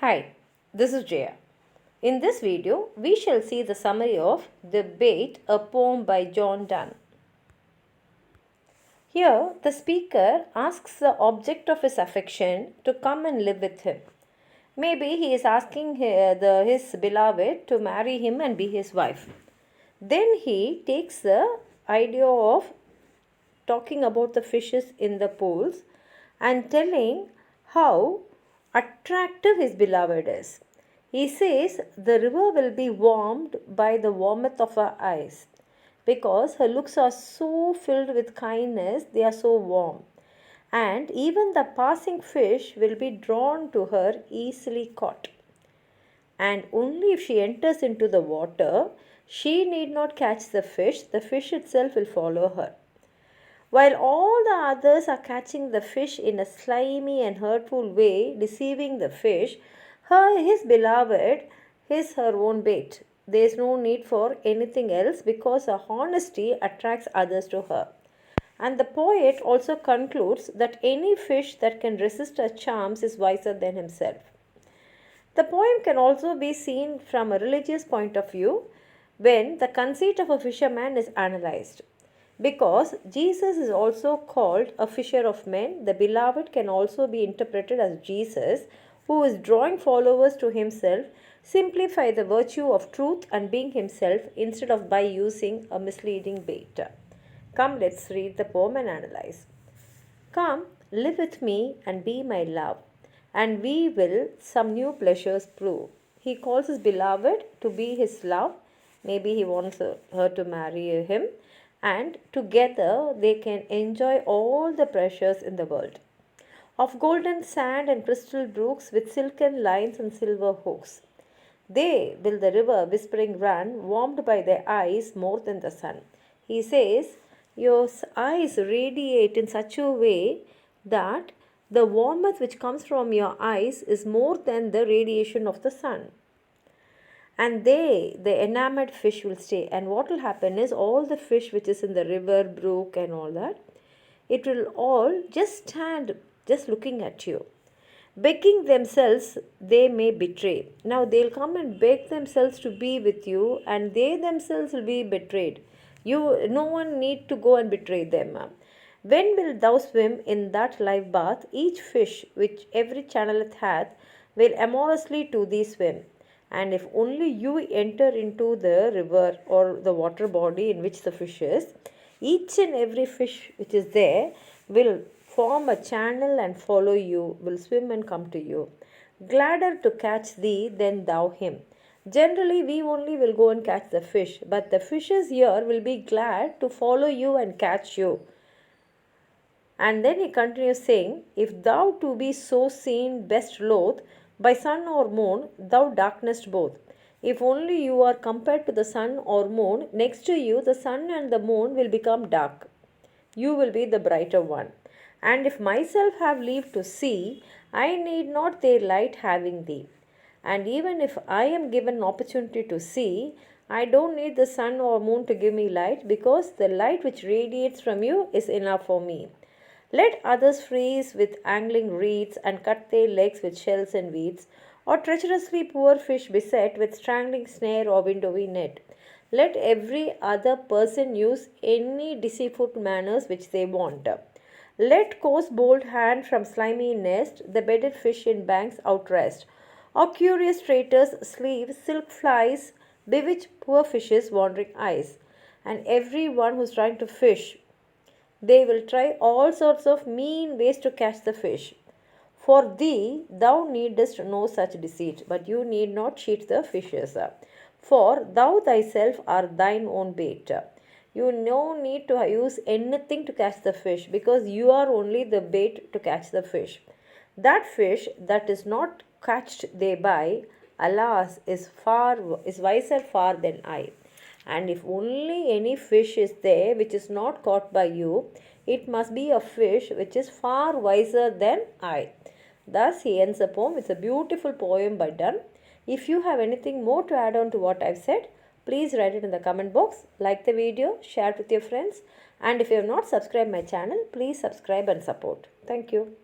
Hi, this is Jaya. In this video, we shall see the summary of The Bait, a poem by Donne. Here, the speaker asks the object of his affection to come and live with him. Maybe he is asking his beloved to marry him and be his wife. Then he takes the idea of talking about the fishes in the pools and telling how attractive his beloved is. He says the river will be warmed by the warmth of her eyes because her looks are so filled with kindness, they are so warm. And even the passing fish will be drawn to her, easily caught. And only if she enters into the water, she need not catch the fish itself will follow her. While all the others are catching the fish in a slimy and hurtful way, deceiving the fish, his beloved is her own bait. There is no need for anything else because her honesty attracts others to her. And the poet also concludes that any fish that can resist her charms is wiser than himself. The poem can also be seen from a religious point of view when the conceit of a fisherman is analyzed. Because Jesus is also called a fisher of men, the beloved can also be interpreted as Jesus, who is drawing followers to himself, simplify the virtue of truth and being himself instead of by using a misleading bait. Come, let's read the poem and analyze. Come, live with me and be my love, and we will some new pleasures prove. He calls his beloved to be his love. Maybe he wants her to marry him, and together they can enjoy all the pleasures in the world. Of golden sand and crystal brooks with silken lines and silver hooks. They will the river whispering run, warmed by their eyes more than the sun. He says, your eyes radiate in such a way that the warmth which comes from your eyes is more than the radiation of the sun. And the enamored fish will stay. And what will happen is all the fish which is in the river, brook and all that, it will all just stand just looking at you. Begging themselves, they may betray. Now they'll come and beg themselves to be with you and they themselves will be betrayed. No one need to go and betray them. When wilt thou swim in that live bath? Each fish which every channelet hath will amorously to thee swim. And if only you enter into the river or the water body in which the fish is, each and every fish which is there will form a channel and follow you, will swim and come to you. Gladder to catch thee than thou him. Generally, we only will go and catch the fish, but the fishes here will be glad to follow you and catch you. And then he continues saying, if thou to be so seen best loath, by sun or moon, thou darkenest both. If only you are compared to the sun or moon, next to you the sun and the moon will become dark. You will be the brighter one. And if myself have leave to see, I need not their light having thee. And even if I am given opportunity to see, I don't need the sun or moon to give me light because the light which radiates from you is enough for me. Let others freeze with angling reeds and cut their legs with shells and weeds, or treacherously poor fish beset with strangling snare or windowy net. Let every other person use any deceitful manners which they want. Let coarse bold hand from slimy nest the bedded fish in banks outrest, or curious traitors sleeve silk flies bewitch poor fish's wandering eyes. And every one who's trying to fish, they will try all sorts of mean ways to catch the fish. For thee, thou needest no such deceit, but you need not cheat the fishes. For thou thyself art thine own bait. You no need to use anything to catch the fish, because you are only the bait to catch the fish. That fish that is not catched thereby, alas, is wiser far than I. And if only any fish is there which is not caught by you, it must be a fish which is far wiser than I. Thus he ends the poem. It's a beautiful poem by Donne. If you have anything more to add on to what I've said, please write it in the comment box. Like the video, share it with your friends. And if you have not subscribed my channel, please subscribe and support. Thank you.